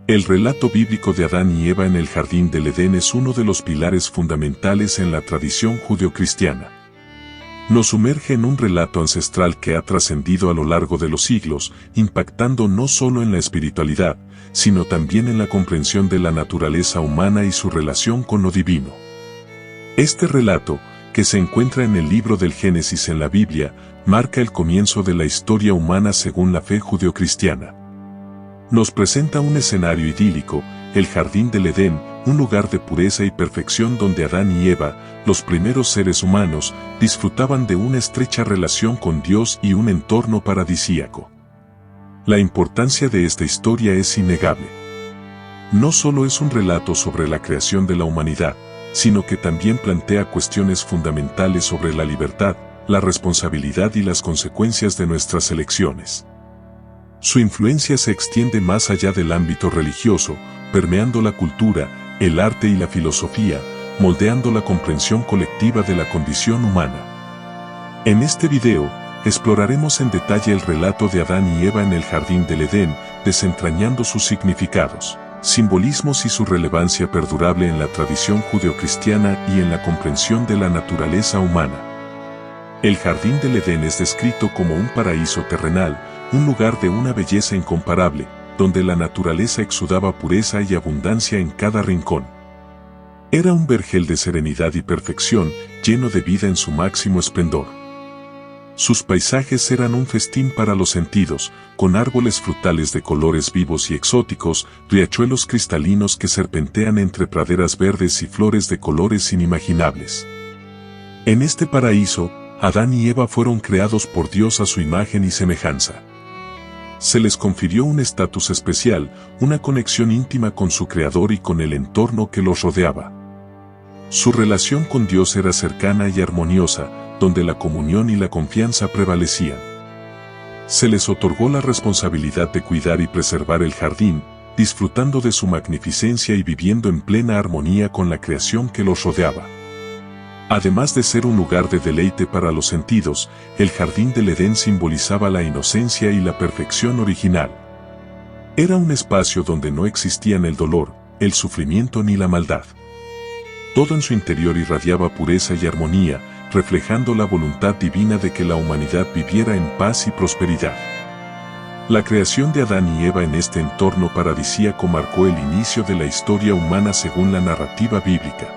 El relato bíblico de Adán y Eva en el jardín del Edén es uno de los pilares fundamentales en la tradición judeocristiana. Nos sumerge en un relato ancestral que ha trascendido a lo largo de los siglos, impactando no solo en la espiritualidad, sino también en la comprensión de la naturaleza humana y su relación con lo divino. Este relato, que se encuentra en el libro del Génesis en la Biblia, marca el comienzo de la historia humana según la fe judeocristiana. Nos presenta un escenario idílico, el jardín del Edén, un lugar de pureza y perfección donde Adán y Eva, los primeros seres humanos, disfrutaban de una estrecha relación con Dios y un entorno paradisíaco. La importancia de esta historia es innegable. No solo es un relato sobre la creación de la humanidad, sino que también plantea cuestiones fundamentales sobre la libertad, la responsabilidad y las consecuencias de nuestras elecciones. Su influencia se extiende más allá del ámbito religioso, permeando la cultura, el arte y la filosofía, moldeando la comprensión colectiva de la condición humana. En este video, exploraremos en detalle el relato de Adán y Eva en el jardín del Edén, desentrañando sus significados, simbolismos y su relevancia perdurable en la tradición judeocristiana y en la comprensión de la naturaleza humana. El jardín del Edén es descrito como un paraíso terrenal, un lugar de una belleza incomparable, donde la naturaleza exudaba pureza y abundancia en cada rincón. Era un vergel de serenidad y perfección, lleno de vida en su máximo esplendor. Sus paisajes eran un festín para los sentidos, con árboles frutales de colores vivos y exóticos, riachuelos cristalinos que serpentean entre praderas verdes y flores de colores inimaginables. En este paraíso, Adán y Eva fueron creados por Dios a su imagen y semejanza. Se les confirió un estatus especial, una conexión íntima con su Creador y con el entorno que los rodeaba. Su relación con Dios era cercana y armoniosa, donde la comunión y la confianza prevalecían. Se les otorgó la responsabilidad de cuidar y preservar el jardín, disfrutando de su magnificencia y viviendo en plena armonía con la creación que los rodeaba. Además de ser un lugar de deleite para los sentidos, el jardín del Edén simbolizaba la inocencia y la perfección original. Era un espacio donde no existían el dolor, el sufrimiento ni la maldad. Todo en su interior irradiaba pureza y armonía, reflejando la voluntad divina de que la humanidad viviera en paz y prosperidad. La creación de Adán y Eva en este entorno paradisíaco marcó el inicio de la historia humana según la narrativa bíblica.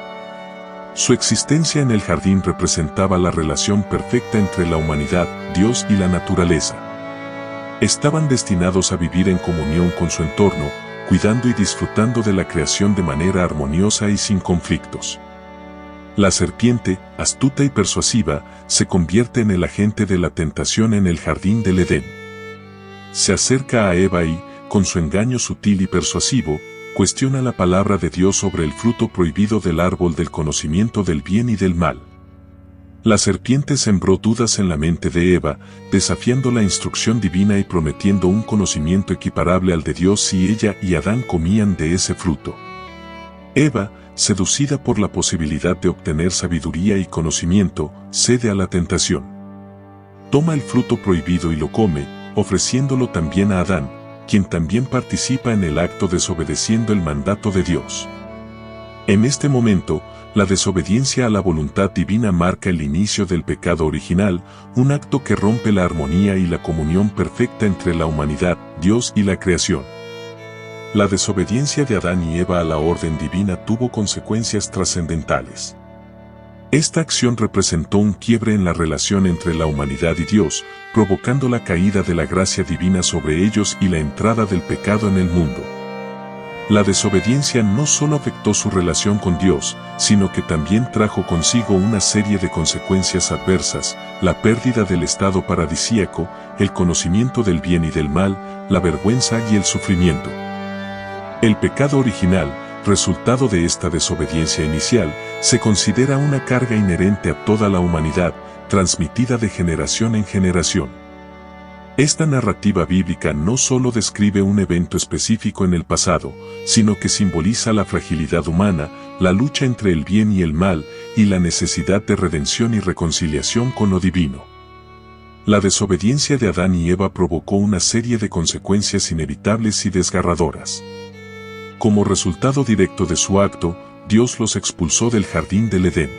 Su existencia en el jardín representaba la relación perfecta entre la humanidad, Dios y la naturaleza. Estaban destinados a vivir en comunión con su entorno, cuidando y disfrutando de la creación de manera armoniosa y sin conflictos. La serpiente, astuta y persuasiva, se convierte en el agente de la tentación en el jardín del Edén. Se acerca a Eva y, con su engaño sutil y persuasivo, cuestiona la palabra de Dios sobre el fruto prohibido del árbol del conocimiento del bien y del mal. La serpiente sembró dudas en la mente de Eva, desafiando la instrucción divina y prometiendo un conocimiento equiparable al de Dios si ella y Adán comían de ese fruto. Eva, seducida por la posibilidad de obtener sabiduría y conocimiento, cede a la tentación. Toma el fruto prohibido y lo come, ofreciéndolo también a Adán, quien también participa en el acto desobedeciendo el mandato de Dios. En este momento, la desobediencia a la voluntad divina marca el inicio del pecado original, un acto que rompe la armonía y la comunión perfecta entre la humanidad, Dios y la creación. La desobediencia de Adán y Eva a la orden divina tuvo consecuencias trascendentales. Esta acción representó un quiebre en la relación entre la humanidad y Dios, provocando la caída de la gracia divina sobre ellos y la entrada del pecado en el mundo. La desobediencia no solo afectó su relación con Dios, sino que también trajo consigo una serie de consecuencias adversas: la pérdida del estado paradisíaco, el conocimiento del bien y del mal, la vergüenza y el sufrimiento. El pecado original, resultado de esta desobediencia inicial, se considera una carga inherente a toda la humanidad, transmitida de generación en generación. Esta narrativa bíblica no solo describe un evento específico en el pasado, sino que simboliza la fragilidad humana, la lucha entre el bien y el mal, y la necesidad de redención y reconciliación con lo divino. La desobediencia de Adán y Eva provocó una serie de consecuencias inevitables y desgarradoras. Como resultado directo de su acto, Dios los expulsó del jardín del Edén.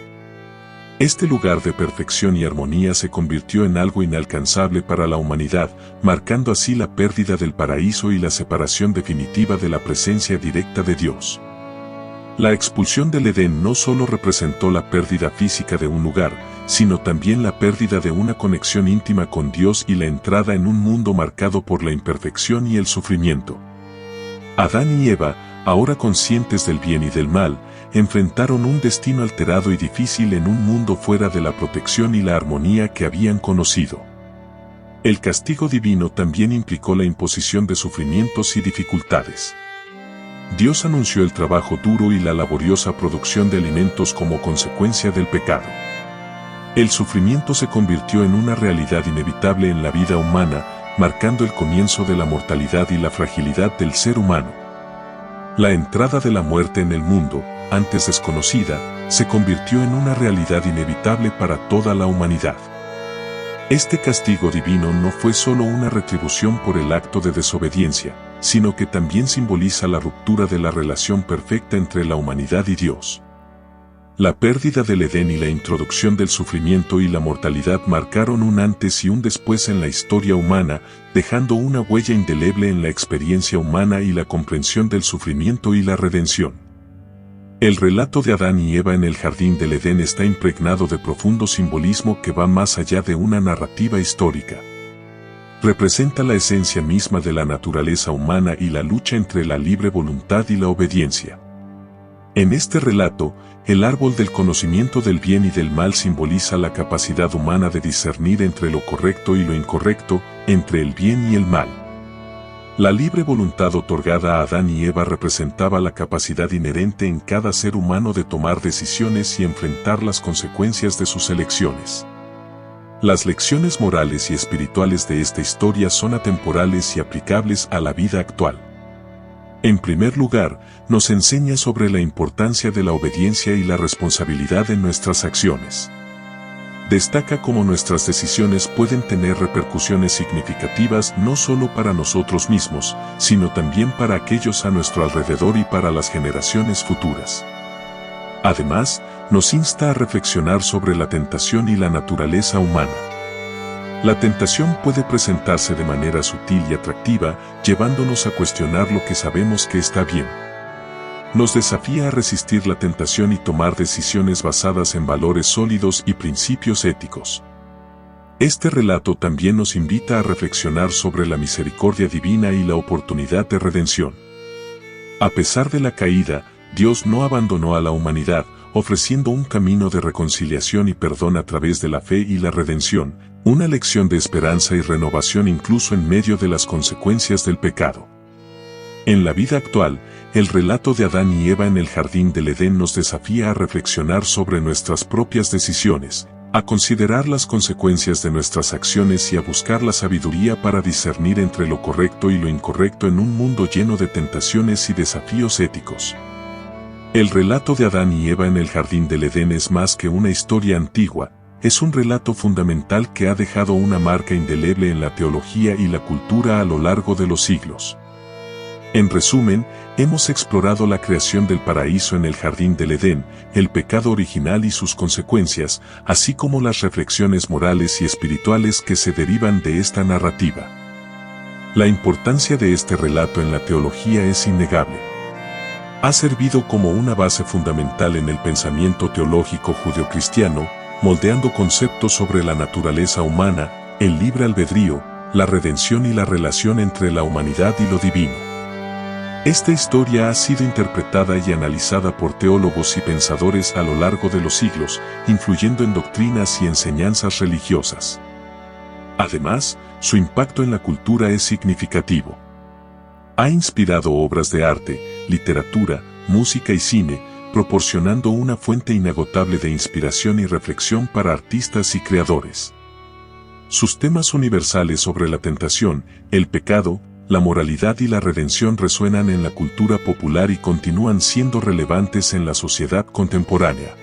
Este lugar de perfección y armonía se convirtió en algo inalcanzable para la humanidad, marcando así la pérdida del paraíso y la separación definitiva de la presencia directa de Dios. La expulsión del Edén no solo representó la pérdida física de un lugar, sino también la pérdida de una conexión íntima con Dios y la entrada en un mundo marcado por la imperfección y el sufrimiento. Adán y Eva, ahora conscientes del bien y del mal, enfrentaron un destino alterado y difícil en un mundo fuera de la protección y la armonía que habían conocido. El castigo divino también implicó la imposición de sufrimientos y dificultades. Dios anunció el trabajo duro y la laboriosa producción de alimentos como consecuencia del pecado. El sufrimiento se convirtió en una realidad inevitable en la vida humana, marcando el comienzo de la mortalidad y la fragilidad del ser humano. La entrada de la muerte en el mundo, antes desconocida, se convirtió en una realidad inevitable para toda la humanidad. Este castigo divino no fue solo una retribución por el acto de desobediencia, sino que también simboliza la ruptura de la relación perfecta entre la humanidad y Dios. La pérdida del Edén y la introducción del sufrimiento y la mortalidad marcaron un antes y un después en la historia humana, dejando una huella indeleble en la experiencia humana y la comprensión del sufrimiento y la redención. El relato de Adán y Eva en el jardín del Edén está impregnado de profundo simbolismo que va más allá de una narrativa histórica. Representa la esencia misma de la naturaleza humana y la lucha entre la libre voluntad y la obediencia. En este relato, el árbol del conocimiento del bien y del mal simboliza la capacidad humana de discernir entre lo correcto y lo incorrecto, entre el bien y el mal. La libre voluntad otorgada a Adán y Eva representaba la capacidad inherente en cada ser humano de tomar decisiones y enfrentar las consecuencias de sus elecciones. Las lecciones morales y espirituales de esta historia son atemporales y aplicables a la vida actual. En primer lugar, nos enseña sobre la importancia de la obediencia y la responsabilidad en nuestras acciones. Destaca cómo nuestras decisiones pueden tener repercusiones significativas no solo para nosotros mismos, sino también para aquellos a nuestro alrededor y para las generaciones futuras. Además, nos insta a reflexionar sobre la tentación y la naturaleza humana. La tentación puede presentarse de manera sutil y atractiva, llevándonos a cuestionar lo que sabemos que está bien. Nos desafía a resistir la tentación y tomar decisiones basadas en valores sólidos y principios éticos. Este relato también nos invita a reflexionar sobre la misericordia divina y la oportunidad de redención. A pesar de la caída, Dios no abandonó a la humanidad, ofreciendo un camino de reconciliación y perdón a través de la fe y la redención, una lección de esperanza y renovación incluso en medio de las consecuencias del pecado. En la vida actual, el relato de Adán y Eva en el jardín del Edén nos desafía a reflexionar sobre nuestras propias decisiones, a considerar las consecuencias de nuestras acciones y a buscar la sabiduría para discernir entre lo correcto y lo incorrecto en un mundo lleno de tentaciones y desafíos éticos. El relato de Adán y Eva en el jardín del Edén es más que una historia antigua, es un relato fundamental que ha dejado una marca indeleble en la teología y la cultura a lo largo de los siglos. En resumen, hemos explorado la creación del paraíso en el jardín del Edén, el pecado original y sus consecuencias, así como las reflexiones morales y espirituales que se derivan de esta narrativa. La importancia de este relato en la teología es innegable. Ha servido como una base fundamental en el pensamiento teológico judeocristiano, moldeando conceptos sobre la naturaleza humana, el libre albedrío, la redención y la relación entre la humanidad y lo divino. Esta historia ha sido interpretada y analizada por teólogos y pensadores a lo largo de los siglos, influyendo en doctrinas y enseñanzas religiosas. Además, su impacto en la cultura es significativo. Ha inspirado obras de arte, literatura, música y cine, proporcionando una fuente inagotable de inspiración y reflexión para artistas y creadores. Sus temas universales sobre la tentación, el pecado, la moralidad y la redención resuenan en la cultura popular y continúan siendo relevantes en la sociedad contemporánea.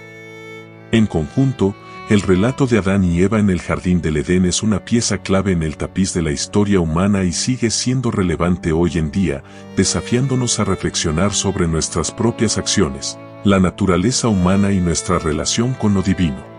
En conjunto, El relato de Adán y Eva en el jardín del Edén es una pieza clave en el tapiz de la historia humana y sigue siendo relevante hoy en día, desafiándonos a reflexionar sobre nuestras propias acciones, la naturaleza humana y nuestra relación con lo divino.